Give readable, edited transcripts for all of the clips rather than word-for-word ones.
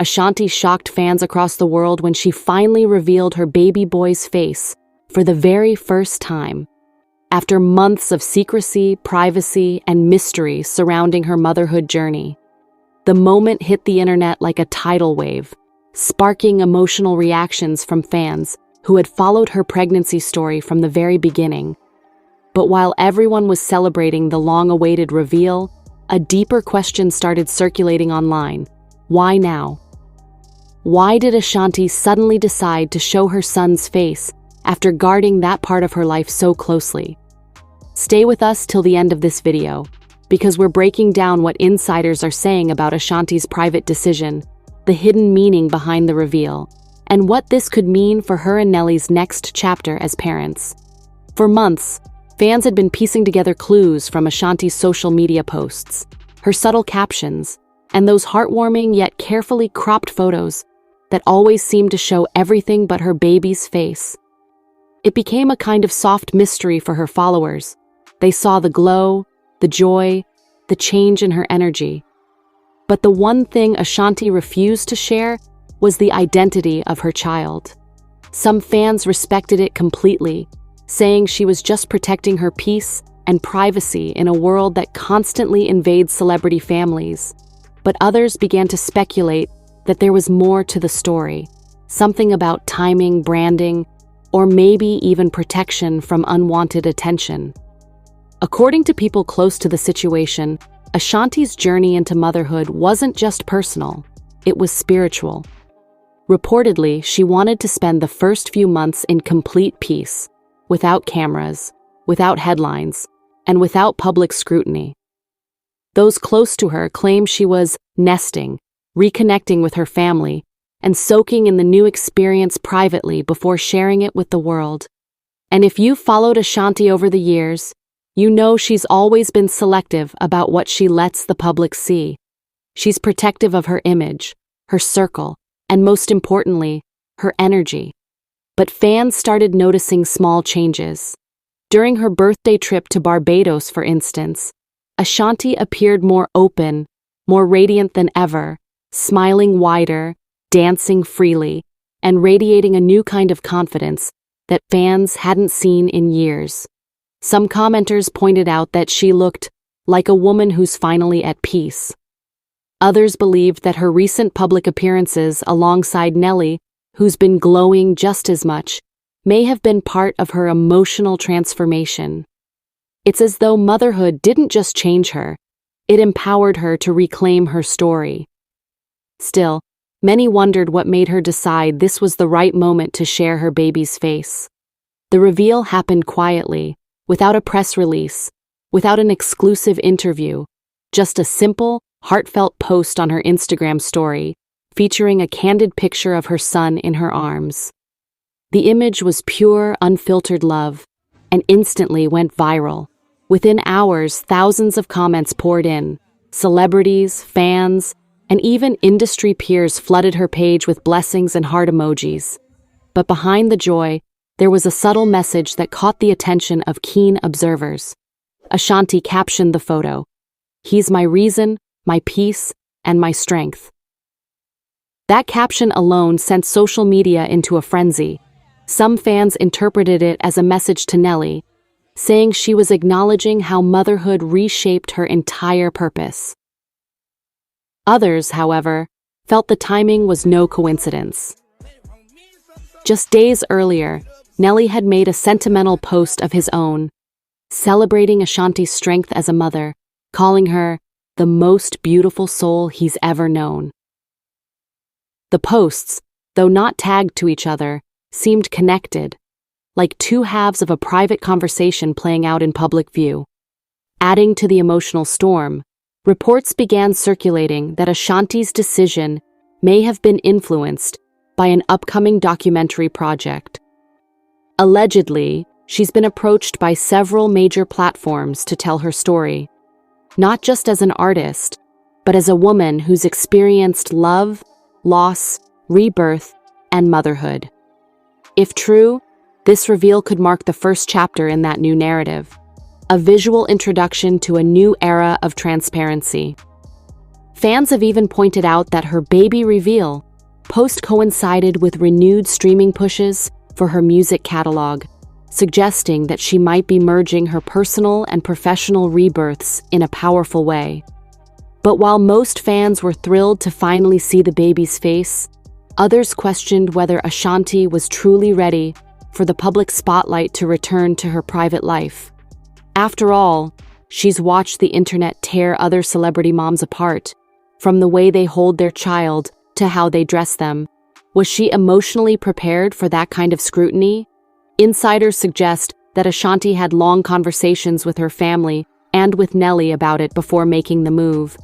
Ashanti shocked fans across the world when she finally revealed her baby boy's face for the very first time. After months of secrecy, privacy, and mystery surrounding her motherhood journey, the moment hit the internet like a tidal wave, sparking emotional reactions from fans who had followed her pregnancy story from the very beginning. But while everyone was celebrating the long-awaited reveal, a deeper question started circulating online. Why now? Why did Ashanti suddenly decide to show her son's face after guarding that part of her life so closely? Stay with us till the end of this video, because we're breaking down what insiders are saying about Ashanti's private decision, the hidden meaning behind the reveal, and what this could mean for her and Nelly's next chapter as parents. For months, fans had been piecing together clues from Ashanti's social media posts, her subtle captions, and those heartwarming yet carefully cropped photos that always seemed to show everything but her baby's face. It became a kind of soft mystery for her followers. They saw the glow, the joy, the change in her energy. But the one thing Ashanti refused to share was the identity of her child. Some fans respected it completely, saying she was just protecting her peace and privacy in a world that constantly invades celebrity families. But others began to speculate that there was more to the story, something about timing, branding, or maybe even protection from unwanted attention. According to people close to the situation, Ashanti's journey into motherhood wasn't just personal, it was spiritual. Reportedly, she wanted to spend the first few months in complete peace, without cameras, without headlines, and without public scrutiny. Those close to her claim she was nesting, reconnecting with her family, and soaking in the new experience privately before sharing it with the world. And if you've followed Ashanti over the years, you know she's always been selective about what she lets the public see. She's protective of her image, her circle, and most importantly, her energy. But fans started noticing small changes. During her birthday trip to Barbados, for instance, Ashanti appeared more open, more radiant than ever, smiling wider, dancing freely, and radiating a new kind of confidence that fans hadn't seen in years. Some commenters pointed out that she looked like a woman who's finally at peace. Others believed that her recent public appearances alongside Nelly, who's been glowing just as much, may have been part of her emotional transformation. It's as though motherhood didn't just change her, it empowered her to reclaim her story. Still, many wondered what made her decide this was the right moment to share her baby's face. The reveal happened quietly, without a press release, without an exclusive interview, just a simple, heartfelt post on her Instagram story, featuring a candid picture of her son in her arms. The image was pure, unfiltered love, and instantly went viral. Within hours, thousands of comments poured in. Celebrities, fans, and even industry peers flooded her page with blessings and heart emojis. But behind the joy, there was a subtle message that caught the attention of keen observers. Ashanti captioned the photo, "He's my reason, my peace, and my strength." That caption alone sent social media into a frenzy. Some fans interpreted it as a message to Nelly, saying she was acknowledging how motherhood reshaped her entire purpose. Others, however, felt the timing was no coincidence. Just days earlier, Nelly had made a sentimental post of his own, celebrating Ashanti's strength as a mother, calling her the most beautiful soul he's ever known. The posts, though not tagged to each other, seemed connected, like two halves of a private conversation playing out in public view. Adding to the emotional storm, reports began circulating that Ashanti's decision may have been influenced by an upcoming documentary project. Allegedly, she's been approached by several major platforms to tell her story, not just as an artist, but as a woman who's experienced love, loss, rebirth, and motherhood. If true, this reveal could mark the first chapter in that new narrative, a visual introduction to a new era of transparency. Fans have even pointed out that her baby reveal post coincided with renewed streaming pushes for her music catalog, suggesting that she might be merging her personal and professional rebirths in a powerful way. But while most fans were thrilled to finally see the baby's face, others questioned whether Ashanti was truly ready for the public spotlight to return to her private life. After all, she's watched the internet tear other celebrity moms apart, from the way they hold their child to how they dress them. Was she emotionally prepared for that kind of scrutiny? Insiders suggest that Ashanti had long conversations with her family and with Nelly about it before making the move.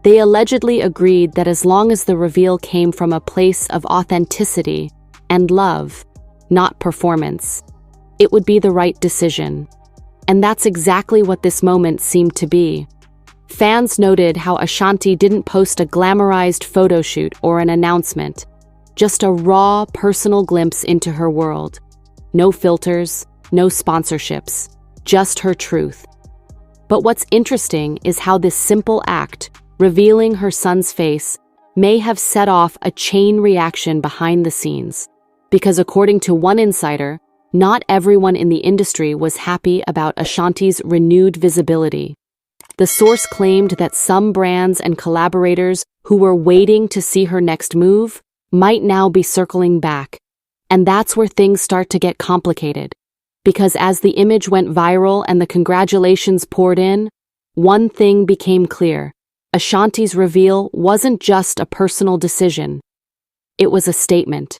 They allegedly agreed that as long as the reveal came from a place of authenticity and love, not performance, it would be the right decision. And that's exactly what this moment seemed to be. Fans noted how Ashanti didn't post a glamorized photo shoot or an announcement, just a raw, personal glimpse into her world. No filters, no sponsorships, just her truth. But what's interesting is how this simple act, revealing her son's face, may have set off a chain reaction behind the scenes. Because according to one insider, not everyone in the industry was happy about Ashanti's renewed visibility. The source claimed that some brands and collaborators who were waiting to see her next move might now be circling back. And that's where things start to get complicated. Because as the image went viral and the congratulations poured in, one thing became clear. Ashanti's reveal wasn't just a personal decision. It was a statement.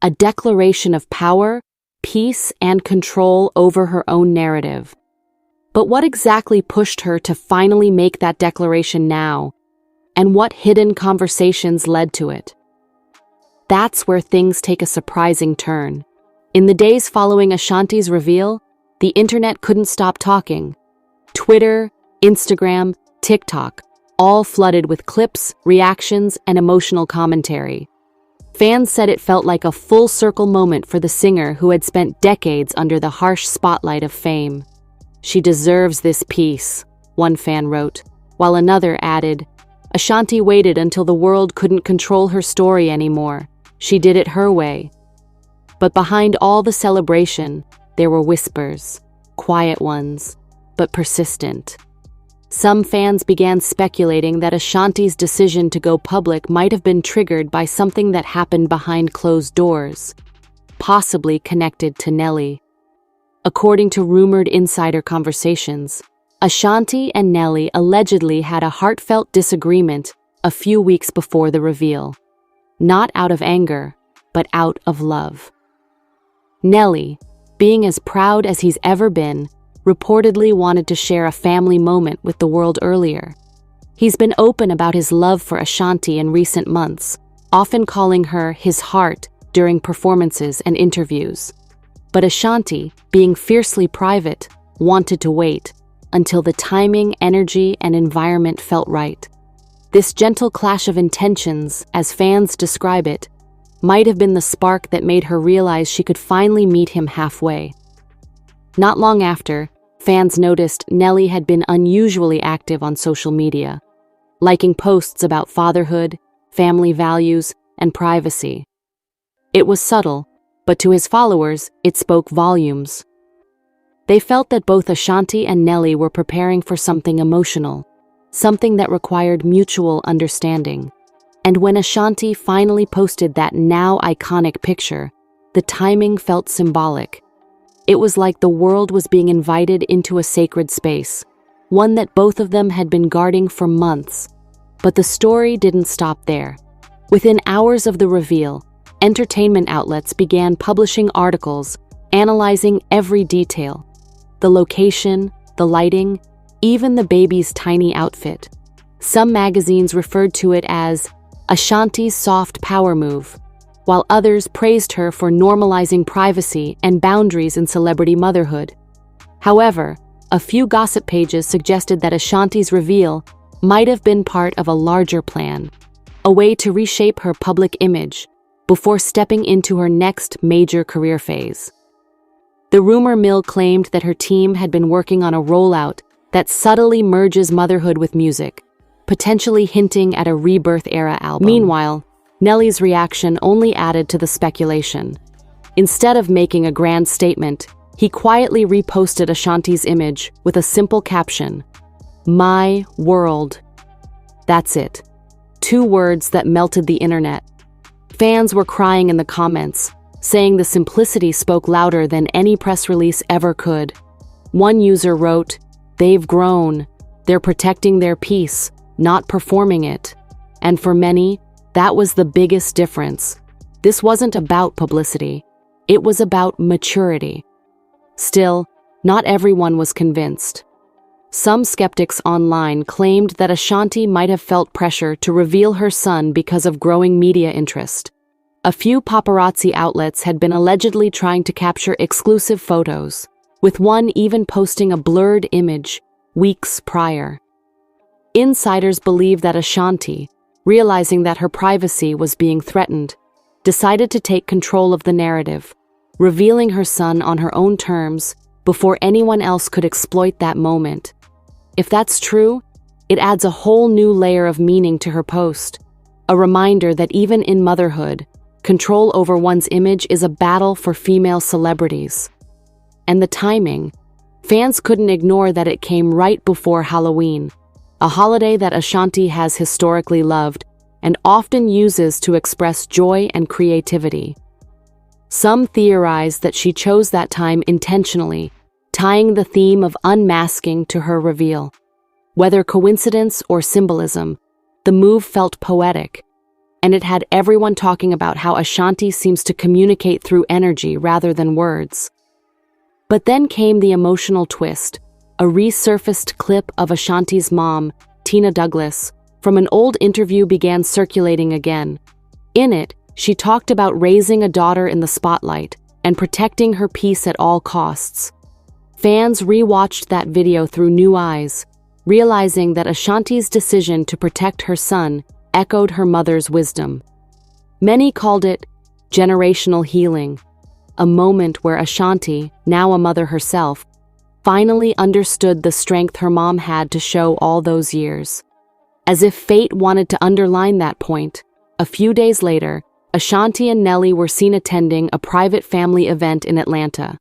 A declaration of power, peace, and control over her own narrative. But what exactly pushed her to finally make that declaration now? And what hidden conversations led to it? That's where things take a surprising turn. In the days following Ashanti's reveal, the internet couldn't stop talking. Twitter, Instagram, TikTok, all flooded with clips, reactions, and emotional commentary. Fans said it felt like a full-circle moment for the singer who had spent decades under the harsh spotlight of fame. "She deserves this peace," one fan wrote, while another added, "Ashanti waited until the world couldn't control her story anymore. She did it her way." But behind all the celebration, there were whispers, quiet ones, but persistent. Some fans began speculating that Ashanti's decision to go public might have been triggered by something that happened behind closed doors, possibly connected to Nelly. According to rumored insider conversations, Ashanti and Nelly allegedly had a heartfelt disagreement a few weeks before the reveal. Not out of anger, but out of love. Nelly, being as proud as he's ever been, reportedly wanted to share a family moment with the world earlier. He's been open about his love for Ashanti in recent months, often calling her his heart during performances and interviews. But Ashanti, being fiercely private, wanted to wait until the timing, energy, and environment felt right. This gentle clash of intentions, as fans describe it, might have been the spark that made her realize she could finally meet him halfway. Not long after, fans noticed Nelly had been unusually active on social media, liking posts about fatherhood, family values, and privacy. It was subtle, but to his followers, it spoke volumes. They felt that both Ashanti and Nelly were preparing for something emotional, something that required mutual understanding. And when Ashanti finally posted that now iconic picture, the timing felt symbolic. It was like the world was being invited into a sacred space, one that both of them had been guarding for months. But the story didn't stop there. Within hours of the reveal, entertainment outlets began publishing articles analyzing every detail: the location, the lighting, even the baby's tiny outfit. Some magazines referred to it as Ashanti's soft power move, while others praised her for normalizing privacy and boundaries in celebrity motherhood. However, a few gossip pages suggested that Ashanti's reveal might have been part of a larger plan, a way to reshape her public image before stepping into her next major career phase. The rumor mill claimed that her team had been working on a rollout that subtly merges motherhood with music, potentially hinting at a rebirth-era album. Meanwhile, Nelly's reaction only added to the speculation. Instead of making a grand statement, he quietly reposted Ashanti's image with a simple caption, "My world." That's it. 2 words that melted the internet. Fans were crying in the comments, saying the simplicity spoke louder than any press release ever could. One user wrote, "They've grown. They're protecting their peace, not performing it." And for many, that was the biggest difference. This wasn't about publicity. It was about maturity. Still, not everyone was convinced. Some skeptics online claimed that Ashanti might have felt pressure to reveal her son because of growing media interest. A few paparazzi outlets had been allegedly trying to capture exclusive photos, with one even posting a blurred image weeks prior. Insiders believe that Ashanti, realizing that her privacy was being threatened, decided to take control of the narrative, revealing her son on her own terms before anyone else could exploit that moment. If that's true, it adds a whole new layer of meaning to her post, a reminder that even in motherhood, control over one's image is a battle for female celebrities. And the timing, fans couldn't ignore that it came right before Halloween, a holiday that Ashanti has historically loved and often uses to express joy and creativity. Some theorize that she chose that time intentionally, tying the theme of unmasking to her reveal. Whether coincidence or symbolism, the move felt poetic, and it had everyone talking about how Ashanti seems to communicate through energy rather than words. But then came the emotional twist, a resurfaced clip of Ashanti's mom, Tina Douglas, from an old interview began circulating again. In it, she talked about raising a daughter in the spotlight and protecting her peace at all costs. Fans rewatched that video through new eyes, realizing that Ashanti's decision to protect her son echoed her mother's wisdom. Many called it generational healing, a moment where Ashanti, now a mother herself, finally understood the strength her mom had to show all those years. As if fate wanted to underline that point, a few days later, Ashanti and Nelly were seen attending a private family event in Atlanta.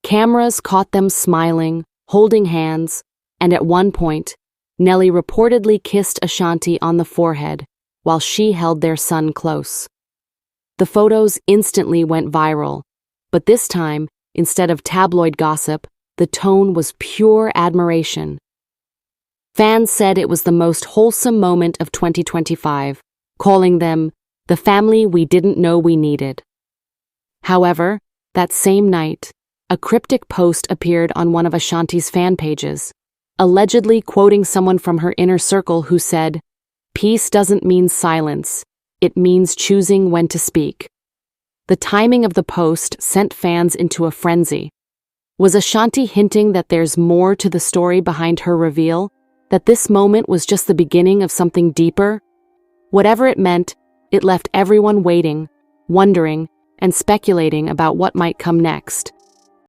Cameras caught them smiling, holding hands, and at one point, Nelly reportedly kissed Ashanti on the forehead while she held their son close. The photos instantly went viral, but this time, instead of tabloid gossip, the tone was pure admiration. Fans said it was the most wholesome moment of 2025, calling them the family we didn't know we needed. However, that same night, a cryptic post appeared on one of Ashanti's fan pages, allegedly quoting someone from her inner circle who said, "Peace doesn't mean silence, it means choosing when to speak." The timing of the post sent fans into a frenzy. Was Ashanti hinting that there's more to the story behind her reveal, that this moment was just the beginning of something deeper? Whatever it meant, it left everyone waiting, wondering, and speculating about what might come next.